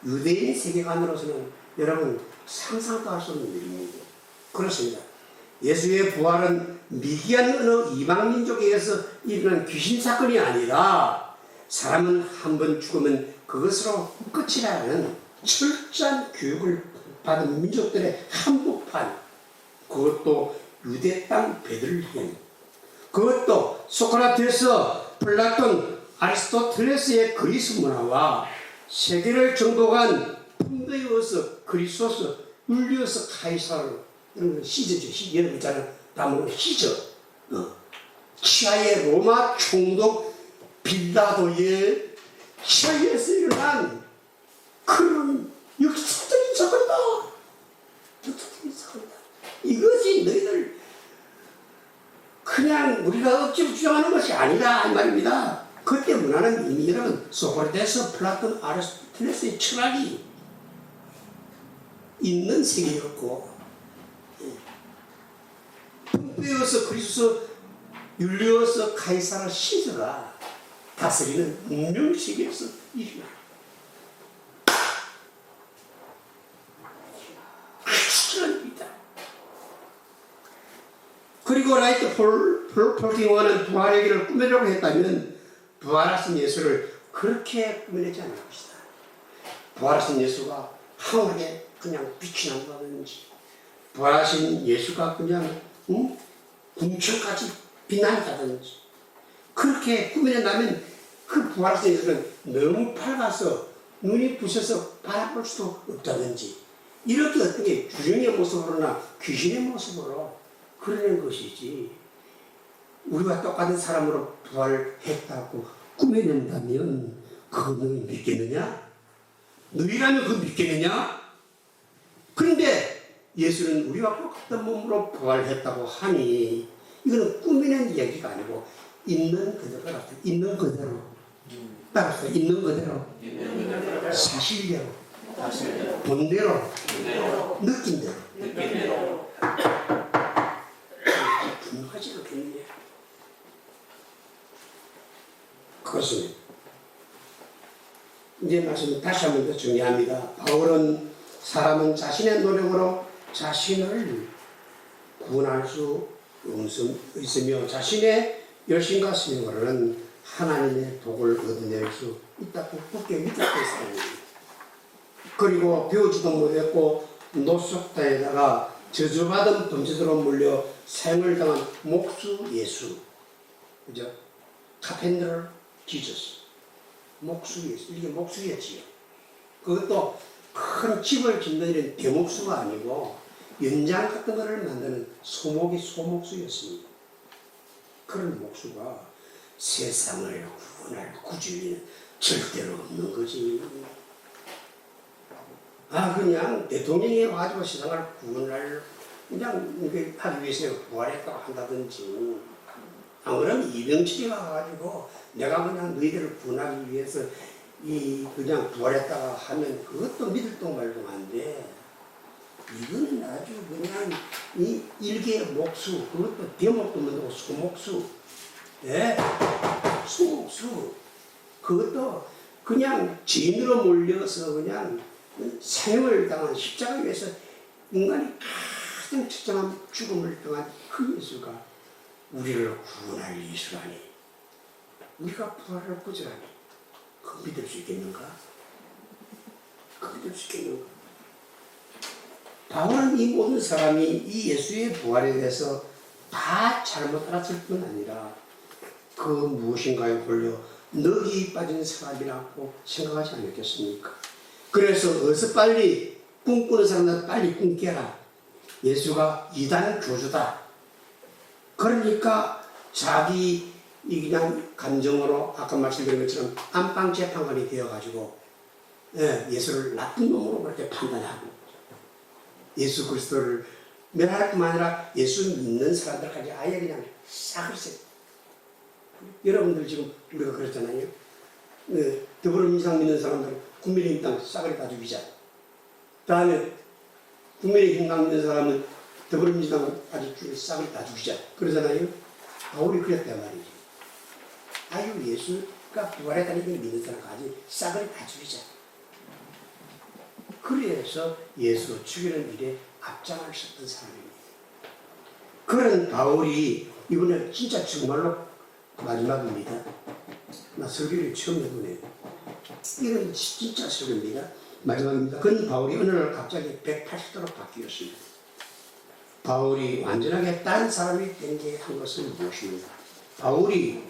Speaker 1: 유대인 세계관으로서는 여러분 상상도 할 수 없는 일입니다. 그렇습니다. 예수의 부활은 미개한 어느 이방민족에 의해서 일어난 귀신 사건이 아니라 사람은 한 번 죽으면 그것으로 끝이라는 철저한 교육을 받은 민족들의 한복판, 그것도 유대 땅 베들레헴, 그것도 소크라테스, 플라톤, 아리스토텔레스의 그리스 문화와 세계를 정복한 폰베이오스, 그리소스, 율리우스 카이사르, 이런 건 시저죠. 여러분 있잖아요. 다음으로 시저. 치아의 로마 총독 빌라도의 치아에서 일어난 그런 역사적인 사건이다. 역사적인 사건이다. 이것이 너희들 그냥 우리가 억지로 주장하는 것이 아니다 이 말입니다. 그때 문화는 이미 여러분 소크라테스, 플라톤, 아리스토텔레스의 철학이 있는 세계였고, 폰페이오스, 그리스, 율리오스, 카이사르 시저가 다스리는 문명 세계에서 일어나. 아시죠? 그리고 라이트 폴킹원은 부활의 길을 꾸미려고 했다면 부활하신 예수를 그렇게 꾸며내지 않을 것이다. 부활하신 예수가 황홀하게 그냥 빛이 난다든지, 부활하신 예수가 그냥 궁천까지 빛난다든지 그렇게 꾸며낸다면 그 부활하신 예수는 너무 밝아서 눈이 부셔서 바라볼 수도 없다든지, 이렇게 어떤 게 주령의 모습으로나 귀신의 모습으로 그러는 것이지, 우리가 똑같은 사람으로 부활했다고 꾸며낸다면 그거 너희 믿겠느냐? 너희라면 그거 믿겠느냐? 그런데 예수는 우리와 똑같은 몸으로 부활했다고 하니 이거는 꾸며낸 이야기가 아니고 있는 그대로, 있는 그대로, 따라서 있는 그대로, 사실대로, 본대로, 느낌대로. 분명하지 않겠느냐? 그것은 이제 말씀 다시 한 번 더 정리합니다. 바울은 사람은 자신의 노력으로 자신을 구원할 수 있으며 자신의 열심과 수명으로는 하나님의 복을 얻어낼 수 있다고 굳게 믿었던 사람입니다. 그리고 배우지도 못했고 노숙자에다가 저주받은 범죄자로 몰려 생을 당한 목수 예수, 그죠? 카펜터 지저스, 목수 예수, 이게 목수였지요. 그것도 큰 집을 짓는 일은 대목수가 아니고 연장 같은 것을 만드는 소목이 소목수였습니다. 그런 목수가 세상을 구원할 구주는 절대로 없는 거지. 그냥 대통령이 와가지고 세상을 구원할 그냥 이게 하기 위해서 부활했다고 한다든지, 안 그러면 이병철이가 와가지고 내가 그냥 너희들을 구원하기 위해서 그냥 부활했다가 하면 그것도 믿을 동 말도 안 돼. 이거는 아주 그냥 이 일개의 목수, 그것도 대목도 못하고 소목수, 소목수, 그것도 그냥 죄인으로 몰려서 그냥 사형을 당한 십자가 위에서 인간이 가장 처참한 죽음을 당한 그 예수가 우리를 구원할 예수라니, 우리가 부활을 구절하니 그거 믿을 수 있겠는가? 그거 믿을 수 있겠는가? 바울은 이 모든 사람이 이 예수의 부활에 대해서 다 잘못 알았을 뿐 아니라 그 무엇인가에 홀려 넋이 빠진 사람이라고 생각하지 않았겠습니까? 그래서 어서 빨리 꿈꾸는 사람들 빨리 꿈깨라. 예수가 이단 교주다. 그러니까 자기 그냥 감정으로 아까 말씀드린 것처럼 안방 재판관이 되어가지고 예수를 나쁜 놈으로 그렇게 판단하고 예수 그리스도를 멸할 뿐만 아니라 예수 믿는 사람들까지 아예 그냥 싹을 새. 여러분들 지금 우리가 그랬잖아요. 더불어민주당 믿는 사람들 국민의힘당 싹을 다 죽이자. 다음에 국민의힘당 믿는 사람은 더불어민주당 아직 싹을 다 죽이자. 그러잖아요. 바울이 그랬단 말이지. 아유 예수가 부활했다는 걸 믿는 사람까지 싹을 다 죽이자. 그래서 예수 죽이는 일에 앞장을 섰던 사람입니다. 그런 바울이 이번에 진짜 정말로 마지막입니다. 나 설교를 처음 해보네. 이건 진짜 설교입니다. 마지막입니다. 그런 바울이 어느 날 갑자기 180도로 바뀌었습니다. 바울이 완전하게 딴 사람이 된 게 한 것은 무엇입니까? 바울이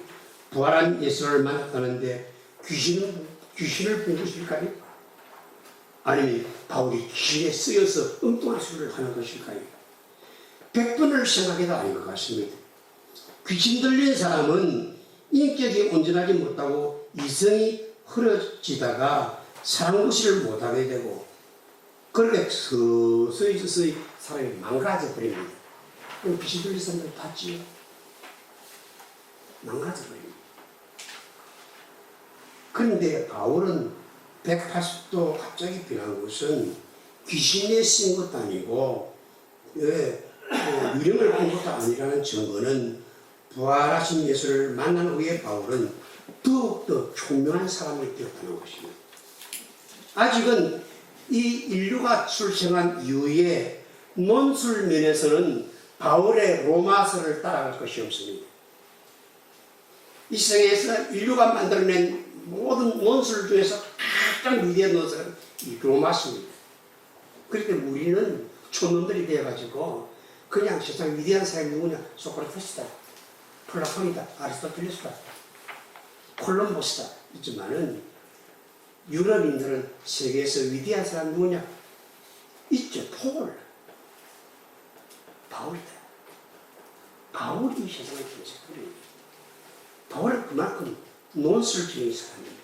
Speaker 1: 부활한 예수를 만났다는데 귀신을 본 것일까요? 아니면 바울이 귀신에 쓰여서 엉뚱한 소리를 하는 것일까요? 100번을 생각해도 아닌 것 같습니다. 귀신 들린 사람은 인격이 온전하지 못하고 이성이 흐려지다가 사랑구실을 못하게 되고 그렇게 서서히 사람이 망가져 버립니다. 그럼 귀신 들린 사람들 봤지요? 망가져 버립니다. 그런데 바울은 180도 갑자기 변한 것은 귀신에 쓰인 것도 아니고 유령을 본 것도 아니라는 증거는 부활하신 예수를 만난 후에 바울은 더욱더 총명한 사람이 되었다는 것입니다. 아직은 이 인류가 출생한 이후에 논술 면에서는 바울의 로마서를 따라갈 것이 없습니다. 이 세상에서 인류가 만들어낸 모든 논술 중에서 가장 위대한 논술은 이 로마서입니다. 그렇기 때문에 우리는 촌놈들이 되어가지고 그냥 세상 위대한 사람이 누구냐? 소크라테스다, 플라톤이다, 아리스토텔레스다, 콜럼버스다 있지만은 유럽인들은 세계에서 위대한 사람 누구냐? 있죠. 바울이다. 바울이 세상을 통치했거든요. 바울은 그만큼 논술적인 사람입니다.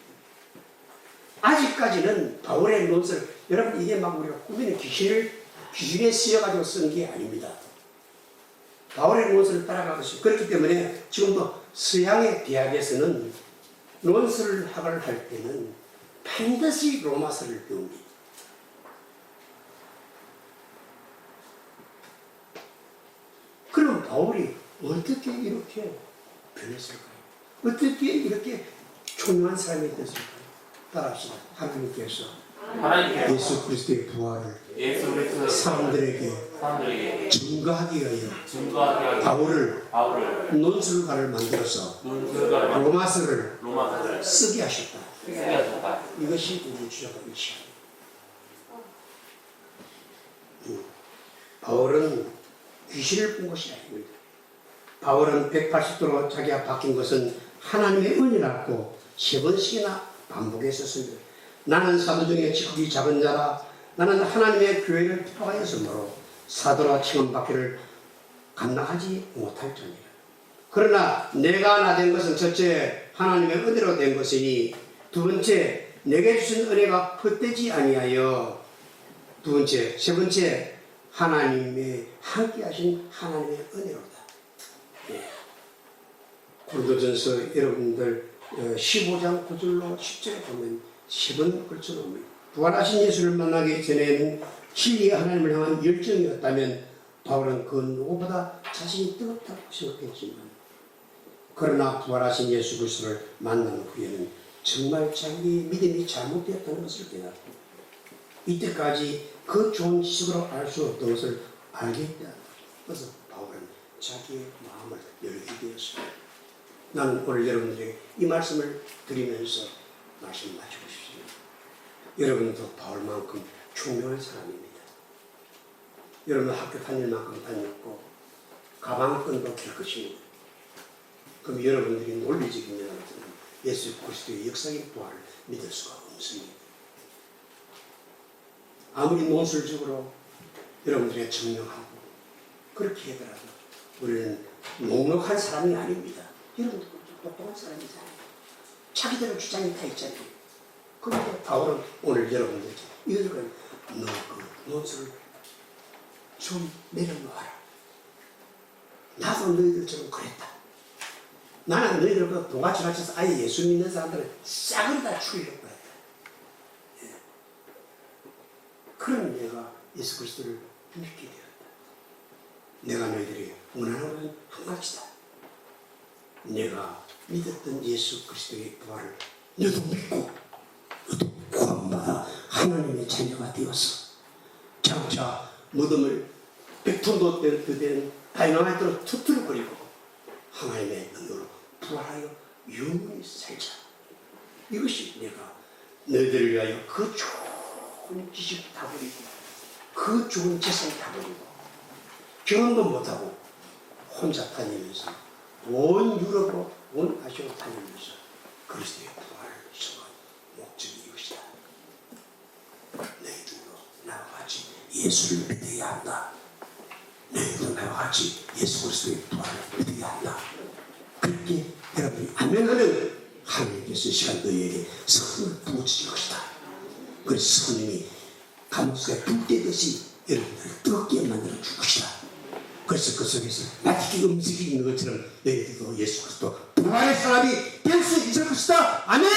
Speaker 1: 아직까지는 바울의 논술, 여러분 이게 막 우리가 꾸미는 귀신에 쓰여가지고 쓰는 게 아닙니다. 바울의 논술을 따라가고 있어요. 그렇기 때문에 지금도 서양의 대학에서는 논술학을 할 때는 반드시 로마서를 배웁니다. 그럼 바울이 어떻게 이렇게 변했을까요? 어떻게 이렇게 총명한 사람이 됐을까요? 따라합시다. 하나님께서 예수 그리스도의 부활을 사람들에게 증거하기 위하여 바울을 논술가를 만들어서 로마서를 쓰게 하셨다. 이것이 우리 주자가 의지합니다. 바울은 귀신을 본 것이 아닙니다. 바울은 180도로 자기가 바뀐 것은 하나님의 은혜라고 3번씩이나 반복했었습니다. 나는 사도 중에 지극히 작은 자라. 나는 하나님의 교회를 피파하였으므로 사도라 칭함받기를 감당하지 못할 자니라. 그러나 내가 나 된 것은 첫째 하나님의 은혜로 된 것이니 두 번째 내게 주신 은혜가 헛되지 아니하여 두 번째 세 번째 하나님의 함께 하신 하나님의 은혜로다. 고린도전서 여러분들 15장 9절로 10절에 보면 10번 걸쳐 놓습니다. 부활하신 예수를 만나기 전에는 진리의 하나님을 향한 열정이었다면 바울은 그 누구보다 자신이 뜨겁다고 생각했지만 그러나 부활하신 예수 그리스도를 만난 후에는 정말 자기 믿음이 잘못되었다는 것을 깨닫고 이때까지 그 좋은 지식으로 알 수 없던 것을 알게 했다. 그래서 바울은 자기의 마음을 열게 되었습니다. 나는 오늘 여러분들에게 이 말씀을 드리면서 말씀 마치고 싶습니다. 여러분도 바울만큼 총명한 사람입니다. 여러분 학교 다닐 만큼 다녔고 가방끈도 길 것입니다. 그럼 여러분들이 논리적인 면으로 예수 그리스도의 역사적인 부활을 믿을 수가 없습니다. 아무리 논술적으로 여러분들이 증명하고 그렇게 하더라도 우리는 넉넉한 사람이 아닙니다. 여러분들 똑똑한 사람이잖아요. 자기들의 주장이 다 있잖아요. 그런데 바울은 오늘 여러분들에게 이들은 너 그 논술을 좀 내려놓아라. 나도 너희들처럼 그랬다. 나는 너희들보다 동아치 같아서 아예 예수 믿는 사람들은 싹을 다 추리려고 했다. 예. 그런 내가 예수 그리스도를 믿게 되었다. 내가 너희들에게 원하는 것은 한 가지다. 내가 믿었던 예수 그리스도의 부활을 너도 믿고 너도 구원받아 하나님의 자녀가 되어서 장차 무덤을 100톤도 된 다이너마이트로 터뜨려버리고 하나님의 능력으로 부활하여 영원히 살자. 이것이 내가 너희들을 위하여 그 좋은 지식 다 버리고 그 좋은 재산 다 버리고 경험도 못하고 혼자 다니면서 온 유럽으로 온 아시아로 다니면서 그리스도의 부활을 위해서 목적이 이것이다. 너희들도 나와 같이 예수를 믿어야 한다. 너희도 나와 같이 예수 그리스도의 부활을 믿어야 한다. 그렇게 여러분이 아멘하면 하나님께서 이 시간 너희에게 성령을 부어주실 것이다. 그래서 성령이 감옥에 불 때듯이 여러분들을 뜨겁게 만들어 줄 것이다. 그래서 그 속에서 마치 음식이 있는 것처럼 너희들도 예수 그리스도 부활의 사람이 될 수 있을 것이다. 아멘.